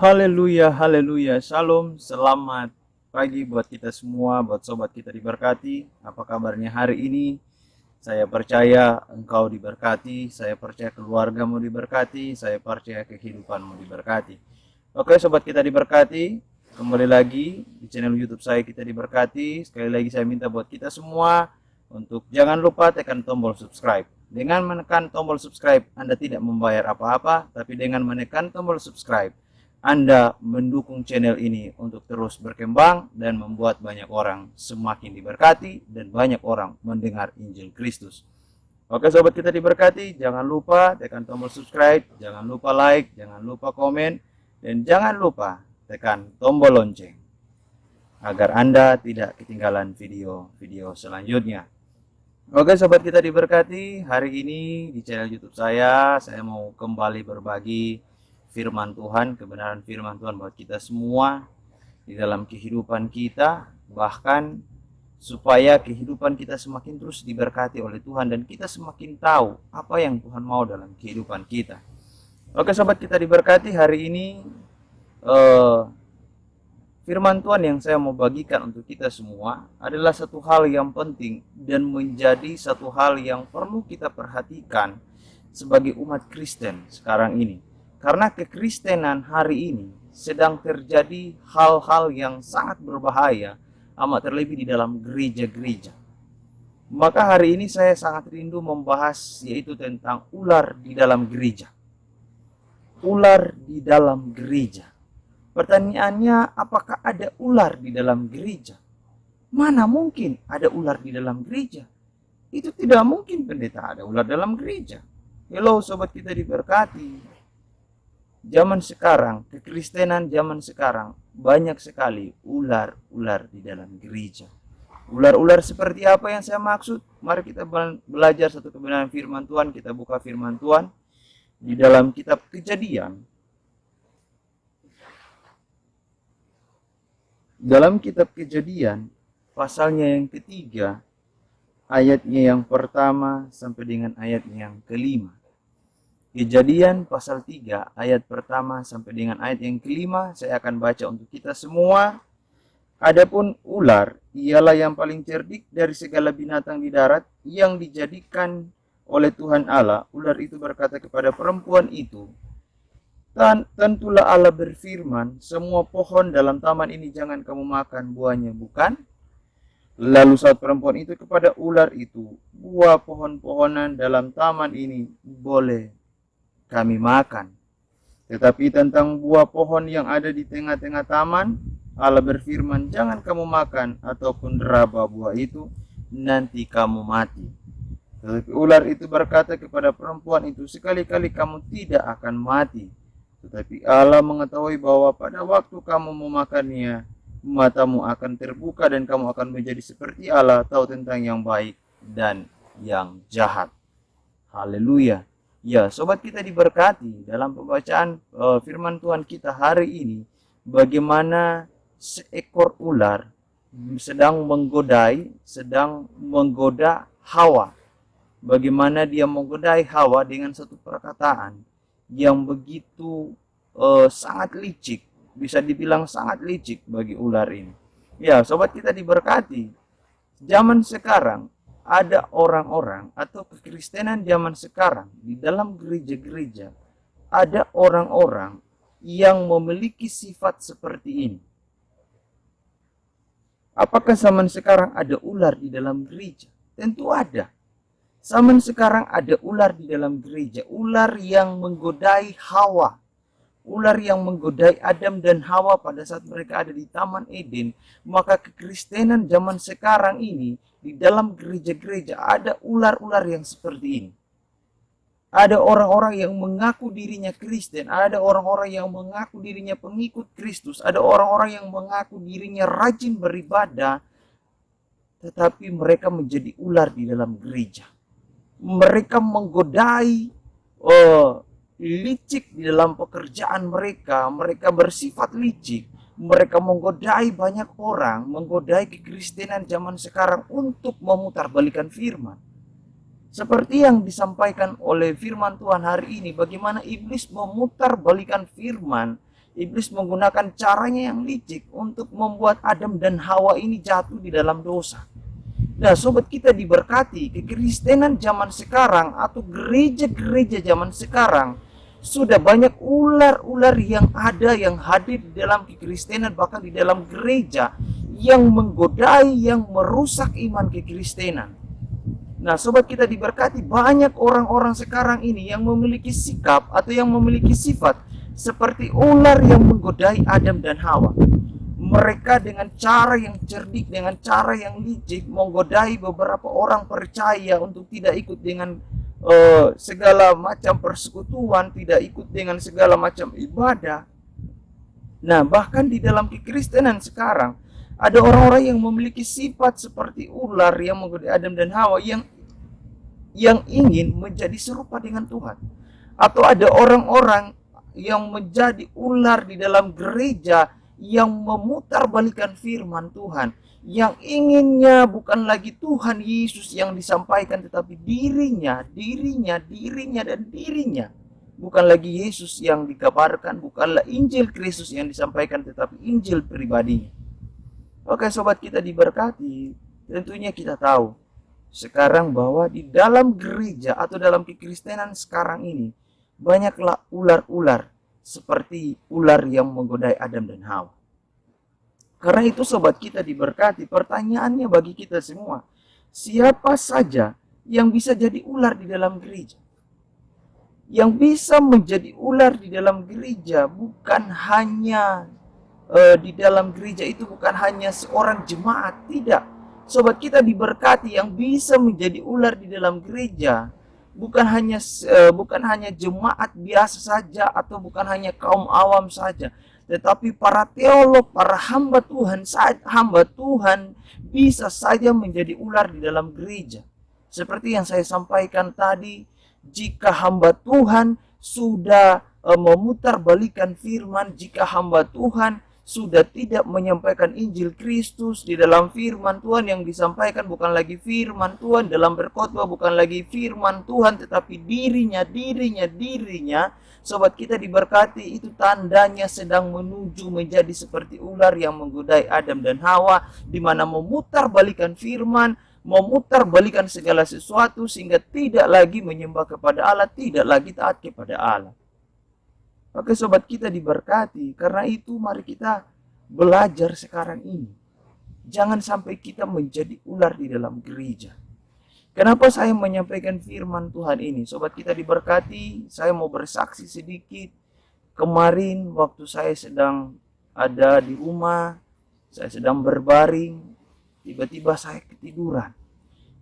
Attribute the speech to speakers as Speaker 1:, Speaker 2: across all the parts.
Speaker 1: Haleluya, haleluya. Shalom, selamat pagi buat kita semua, buat sobat kita diberkati. Apa kabarnya hari ini? Saya percaya engkau diberkati, saya percaya keluargamu diberkati, saya percaya kehidupanmu diberkati. Oke, sobat kita diberkati, kembali lagi di channel YouTube saya kita diberkati. Sekali lagi saya minta buat kita semua untuk jangan lupa tekan tombol subscribe. Dengan menekan tombol subscribe, Anda tidak membayar apa-apa, tapi dengan menekan tombol subscribe, Anda mendukung channel ini untuk terus berkembang dan membuat banyak orang semakin diberkati dan banyak orang mendengar Injil Kristus. Oke sobat kita diberkati, jangan lupa tekan tombol subscribe, jangan lupa like, jangan lupa komen, dan jangan lupa tekan tombol lonceng agar Anda tidak ketinggalan video-video selanjutnya. Oke sobat kita diberkati, hari ini di channel YouTube saya mau kembali berbagi firman Tuhan, kebenaran firman Tuhan buat kita semua di dalam kehidupan kita, bahkan supaya kehidupan kita semakin terus diberkati oleh Tuhan dan kita semakin tahu apa yang Tuhan mau dalam kehidupan kita. Oke sobat kita diberkati, hari ini firman Tuhan yang saya mau bagikan untuk kita semua adalah satu hal yang penting dan menjadi satu hal yang perlu kita perhatikan sebagai umat Kristen sekarang ini. Karena kekristenan hari ini sedang terjadi hal-hal yang sangat berbahaya, amat terlebih di dalam gereja-gereja. Maka hari ini saya sangat rindu membahas yaitu tentang ular di dalam gereja. Ular di dalam gereja. Pertanyaannya, apakah ada ular di dalam gereja? Mana mungkin ada ular di dalam gereja? Itu tidak mungkin pendeta ada ular dalam gereja. Hello sobat kita diberkati. Zaman sekarang, kekristenan zaman sekarang banyak sekali ular-ular di dalam gereja. Ular-ular seperti apa yang saya maksud? Mari kita belajar satu kebenaran firman Tuhan. Kita buka firman Tuhan di dalam kitab Kejadian. Dalam kitab Kejadian, pasalnya yang ketiga, ayatnya yang pertama sampai dengan ayatnya yang kelima. Kejadian pasal 3 ayat pertama sampai dengan ayat yang kelima saya akan baca untuk kita semua. Adapun ular ialah yang paling cerdik dari segala binatang di darat yang dijadikan oleh Tuhan Allah. Ular itu berkata kepada perempuan itu, tentulah Allah berfirman, semua pohon dalam taman ini jangan kamu makan buahnya, bukan? Lalu saat perempuan itu kepada ular itu, buah pohon-pohonan dalam taman ini boleh kami makan. Tetapi tentang buah pohon yang ada di tengah-tengah taman, Allah berfirman, jangan kamu makan ataupun deraba buah itu, nanti kamu mati. Tetapi ular itu berkata kepada perempuan itu, sekali-kali kamu tidak akan mati. Tetapi Allah mengetahui bahwa pada waktu kamu memakannya, matamu akan terbuka dan kamu akan menjadi seperti Allah, tahu tentang yang baik dan yang jahat. Haleluya. Ya, sobat kita diberkati dalam pembacaan firman Tuhan kita hari ini, bagaimana seekor ular sedang menggoda Hawa. Bagaimana dia menggodai Hawa dengan satu perkataan yang begitu sangat licik, bisa dibilang sangat licik bagi ular ini. Ya, sobat kita diberkati. Zaman sekarang ada orang-orang atau kekristenan zaman sekarang di dalam gereja-gereja, ada orang-orang yang memiliki sifat seperti ini. Apakah zaman sekarang ada ular di dalam gereja? Tentu ada. Zaman sekarang ada ular di dalam gereja, ular yang menggodai Hawa. Ular yang menggodai Adam dan Hawa pada saat mereka ada di Taman Eden. Maka kekristenan zaman sekarang ini di dalam gereja-gereja ada ular-ular yang seperti ini. Ada orang-orang yang mengaku dirinya Kristen, ada orang-orang yang mengaku dirinya pengikut Kristus, ada orang-orang yang mengaku dirinya rajin beribadah, tetapi mereka menjadi ular di dalam gereja. Mereka menggodai licik di dalam pekerjaan mereka, mereka bersifat licik, mereka menggodai banyak orang, menggodai kekristenan zaman sekarang untuk memutarbalikkan firman. Seperti yang disampaikan oleh firman Tuhan hari ini, bagaimana iblis memutarbalikkan firman Iblis menggunakan caranya yang licik untuk membuat Adam dan Hawa ini jatuh di dalam dosa. Nah, sobat kita diberkati, kekristenan zaman sekarang atau gereja-gereja zaman sekarang sudah banyak ular-ular yang ada yang hadir di dalam kekristenan, bahkan di dalam gereja, yang menggodai, yang merusak iman kekristenan. Nah, sobat kita diberkati, banyak orang-orang sekarang ini yang memiliki sikap atau yang memiliki sifat seperti ular yang menggodai Adam dan Hawa. Mereka dengan cara yang cerdik, dengan cara yang licik menggodai beberapa orang percaya untuk tidak ikut dengan segala macam persekutuan, tidak ikut dengan segala macam ibadah. Nah, bahkan di dalam kekristenan sekarang ada orang-orang yang memiliki sifat seperti ular yang menggodai Adam dan Hawa, yang ingin menjadi serupa dengan Tuhan. Atau ada orang-orang yang menjadi ular di dalam gereja yang memutarbalikan firman Tuhan, yang inginnya bukan lagi Tuhan Yesus yang disampaikan, tetapi dirinya. Bukan lagi Yesus yang dikabarkan, bukanlah Injil Kristus yang disampaikan, tetapi Injil pribadinya. Oke, sobat kita diberkati, tentunya kita tahu sekarang bahwa di dalam gereja atau dalam kekristenan sekarang ini banyaklah ular-ular seperti ular yang menggodai Adam dan Hawa. Karena itu sobat kita diberkati, pertanyaannya bagi kita semua, siapa saja yang bisa jadi ular di dalam gereja? Yang bisa menjadi ular di dalam gereja bukan hanya di dalam gereja itu bukan hanya seorang jemaat, tidak. Sobat kita diberkati, yang bisa menjadi ular di dalam gereja bukan hanya jemaat biasa saja atau bukan hanya kaum awam saja, tetapi para teolog, para hamba Tuhan bisa saja menjadi ular di dalam gereja. Seperti yang saya sampaikan tadi, jika hamba Tuhan sudah memutarbalikan firman, jika hamba Tuhan sudah tidak menyampaikan Injil Kristus, di dalam firman Tuhan yang disampaikan bukan lagi firman Tuhan, dalam berkhotbah bukan lagi firman Tuhan, tetapi dirinya, sobat kita diberkati, itu tandanya sedang menuju menjadi seperti ular yang menggodai Adam dan Hawa, di mana memutarbalikan firman, memutarbalikan segala sesuatu sehingga tidak lagi menyembah kepada Allah, tidak lagi taat kepada Allah. Oke, sobat kita diberkati, karena itu mari kita belajar sekarang ini. Jangan sampai kita menjadi ular di dalam gereja. Kenapa saya menyampaikan firman Tuhan ini? Sobat kita diberkati, saya mau bersaksi sedikit. Kemarin waktu saya sedang ada di rumah, saya sedang berbaring, tiba-tiba saya ketiduran.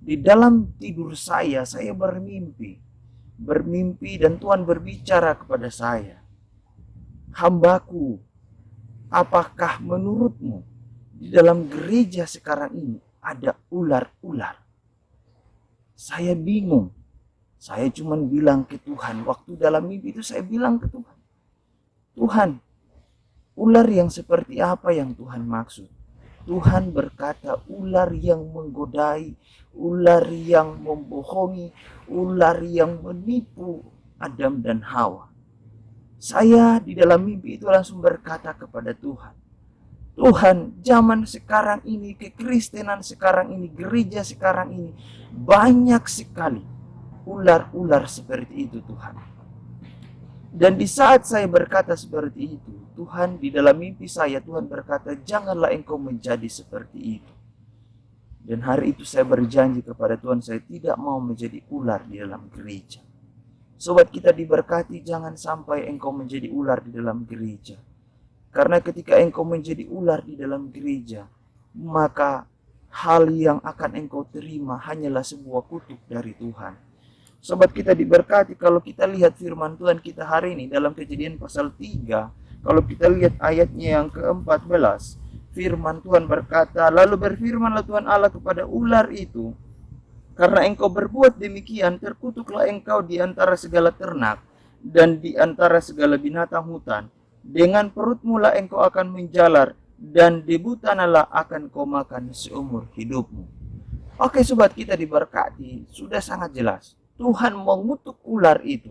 Speaker 1: Di dalam tidur saya bermimpi dan Tuhan berbicara kepada saya. Hambaku, apakah menurutmu di dalam gereja sekarang ini ada ular-ular? Saya bingung. Saya cuma bilang ke Tuhan, waktu dalam mimpi itu saya bilang ke Tuhan, Tuhan, ular yang seperti apa yang Tuhan maksud? Tuhan berkata ular yang menggodai, ular yang membohongi, ular yang menipu Adam dan Hawa. Saya di dalam mimpi itu langsung berkata kepada Tuhan, Tuhan, zaman sekarang ini, kekristenan sekarang ini, gereja sekarang ini, banyak sekali ular-ular seperti itu Tuhan. Dan di saat saya berkata seperti itu, Tuhan, di dalam mimpi saya, Tuhan berkata, janganlah engkau menjadi seperti itu. Dan hari itu saya berjanji kepada Tuhan, saya tidak mau menjadi ular di dalam gereja. Sobat kita diberkati, jangan sampai engkau menjadi ular di dalam gereja. Karena ketika engkau menjadi ular di dalam gereja, maka hal yang akan engkau terima hanyalah sebuah kutuk dari Tuhan. Sobat kita diberkati, kalau kita lihat firman Tuhan kita hari ini dalam Kejadian pasal 3, kalau kita lihat ayatnya yang ke-14, firman Tuhan berkata, lalu berfirmanlah Tuhan Allah kepada ular itu, karena engkau berbuat demikian, terkutuklah engkau di antara segala ternak dan di antara segala binatang hutan. Dengan perutmu lah engkau akan menjalar, dan debu tanahlah akan kau makan seumur hidupmu. Oke, sobat kita diberkati, sudah sangat jelas. Tuhan mengutuk ular itu.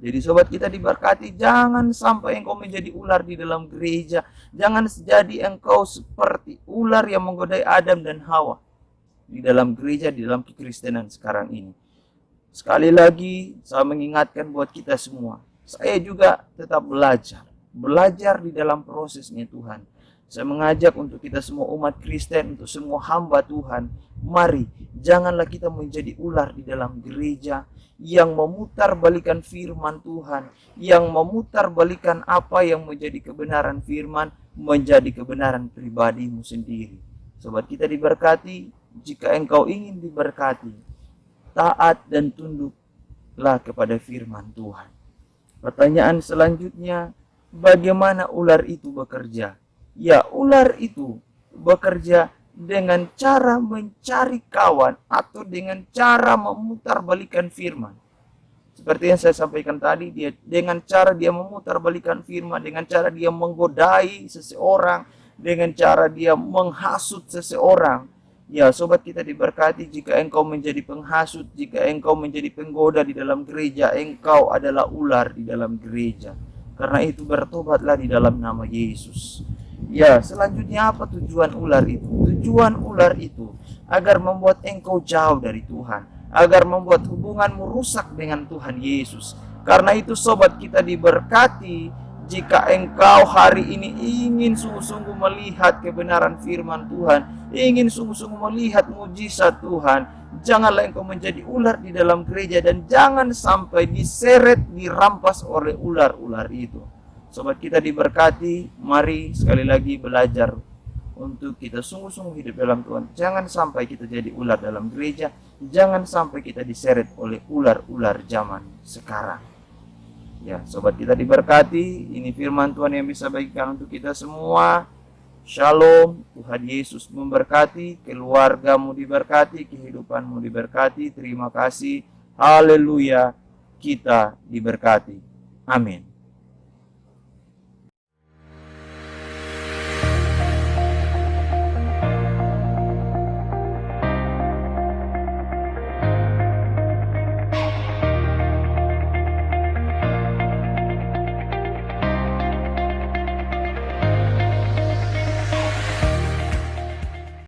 Speaker 1: Jadi sobat kita diberkati, jangan sampai engkau menjadi ular di dalam gereja. Jangan jadi engkau seperti ular yang menggodai Adam dan Hawa di dalam gereja, di dalam kekristenan sekarang ini. Sekali lagi saya mengingatkan buat kita semua, saya juga tetap belajar di dalam prosesnya Tuhan. Saya mengajak untuk kita semua umat Kristen, untuk semua hamba Tuhan, mari janganlah kita menjadi ular di dalam gereja yang memutarbalikkan firman Tuhan, yang memutarbalikkan apa yang menjadi kebenaran firman menjadi kebenaran pribadimu sendiri. Sobat kita diberkati, jika engkau ingin diberkati, taat dan tunduklah kepada firman Tuhan. Pertanyaan selanjutnya, bagaimana ular itu bekerja? Ya, ular itu bekerja dengan cara mencari kawan atau dengan cara memutarbalikkan firman. Seperti yang saya sampaikan tadi, dengan cara dia memutarbalikkan firman, dengan cara dia menggodai seseorang, dengan cara dia menghasut seseorang. Ya, sobat kita diberkati, jika engkau menjadi penghasut, jika engkau menjadi penggoda di dalam gereja, engkau adalah ular di dalam gereja. Karena itu bertobatlah di dalam nama Yesus. Ya, selanjutnya apa tujuan ular itu? Tujuan ular itu agar membuat engkau jauh dari Tuhan, agar membuat hubunganmu rusak dengan Tuhan Yesus. Karena itu sobat kita diberkati, jika engkau hari ini ingin sungguh-sungguh melihat kebenaran firman Tuhan, ingin sungguh-sungguh melihat mujizat Tuhan, janganlah engkau menjadi ular di dalam gereja dan jangan sampai diseret, dirampas oleh ular-ular itu. Sobat kita diberkati, mari sekali lagi belajar untuk kita sungguh-sungguh hidup dalam Tuhan. Jangan sampai kita jadi ular dalam gereja, jangan sampai kita diseret oleh ular-ular zaman sekarang. Ya, sobat kita diberkati, ini firman Tuhan yang bisa bagikan untuk kita semua. Shalom, Tuhan Yesus memberkati, keluargamu diberkati, kehidupanmu diberkati. Terima kasih, haleluya, kita diberkati. Amin.